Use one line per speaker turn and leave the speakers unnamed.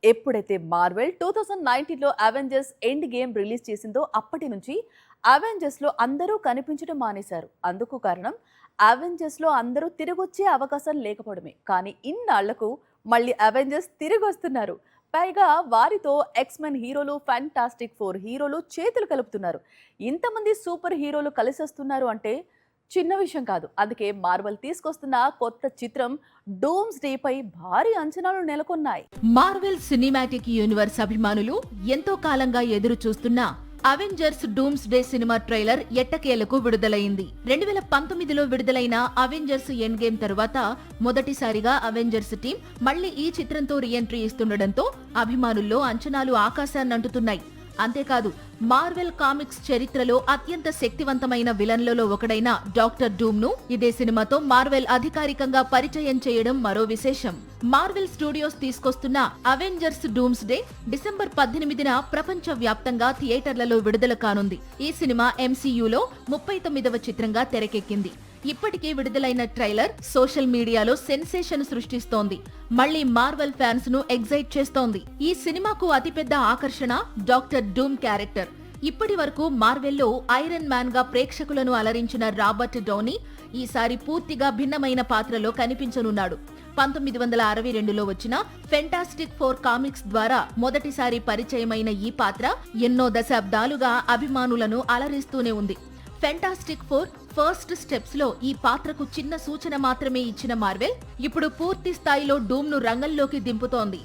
ఎప్పుడైతే మార్వెల్ 2019లో Avengers endgame release చేసిందో అప్పటి నుంచి అవెంజర్స్ లో అందరూ కనిపించడం మానేశారు. అందుకు కారణం అవెంజర్స్ లో అందరూ తిరిగొచ్చే అవకాశం లేకపోవడమే. కానీ ఇన్నాళ్లకు మళ్ళీ అవెంజర్స్ తిరిగి వస్తున్నారు. పైగా వారితో ఎక్స్మెన్ హీరోలు, ఫ్యాంటాస్టిక్ ఫోర్ హీరోలు చేతులు కలుపుతున్నారు. ఇంతమంది సూపర్ హీరోలు కలిసి వస్తున్నారు అంటే చిన్న విషయం కాదు. అందుకే మార్వెల్ తీసుకొస్తున్న కొత్త చిత్రం డూమ్స్ డే పై భారీ అంచనాలు నెలకొన్నాయి.
మార్వెల్ సినిమాటిక్ యూనివర్స్ అభిమానులు ఎంతో కాలంగా ఎదురు చూస్తున్న Avengers dooms day cinema trailer ఎట్టకేలకు విడుదలైంది. 2019లో విడుదలైన అవెంజర్స్ ఎండ్ గేమ్ తరువాత మొదటిసారిగా అవెంజర్స్ టీం మళ్లీ ఈ చిత్రంతో రీఎంట్రీ ఇస్తుండటంతో అభిమానుల్లో అంచనాలు ఆకాశాన్నంటుతున్నాయి. అంతేకాదు, మార్వెల్ కామిక్స్ చరిత్రలో అత్యంత శక్తివంతమైన విలన్లలో ఒకడైన డాక్టర్ డూమ్ ను ఇదే సినిమాతో మార్వెల్ అధికారికంగా పరిచయం చేయడం మరో విశేషం. మార్వెల్ స్టూడియోస్ తీసుకొస్తున్న అవెంజర్స్ డూమ్స్ డే డిసెంబర్ 18న ప్రపంచ వ్యాప్తంగా థియేటర్లలో విడుదల కానుంది. ఈ సినిమా ఎంసీయూలో 39వ చిత్రంగా తెరకెక్కింది. ఇప్పటికే విడుదలైన ట్రైలర్ సోషల్ మీడియాలో సెన్సేషన్ సృష్టిస్తోంది. మళ్లీ మార్వెల్ ఫ్యాన్స్ ను ఎగ్జైట్ చేస్తోంది. ఈ సినిమాకు అతిపెద్ద ఆకర్షణ డాక్టర్ డూమ్ క్యారెక్టర్. ఇప్పటి వరకు మార్వెల్లో ఐరన్ మ్యాన్ గా ప్రేక్షకులను అలరించిన రాబర్ట్ డౌనీ ఈసారి పూర్తిగా భిన్నమైన పాత్రలో కనిపించనున్నాడు. 1962లో వచ్చిన ఫెంటాస్టిక్ ఫోర్ కామిక్స్ ద్వారా మొదటిసారి పరిచయమైన ఈ పాత్ర ఎన్నో దశాబ్దాలుగా అభిమానులను అలరిస్తూనే ఉంది. ఫెంటాస్టిక్ ఫోర్ ఫస్ట్ స్టెప్స్ లో ఈ పాత్రకు చిన్న సూచన మాత్రమే ఇచ్చిన మార్వెల్ ఇప్పుడు పూర్తి స్థాయిలో డూమ్ ను రంగంలోకి దింపుతోంది.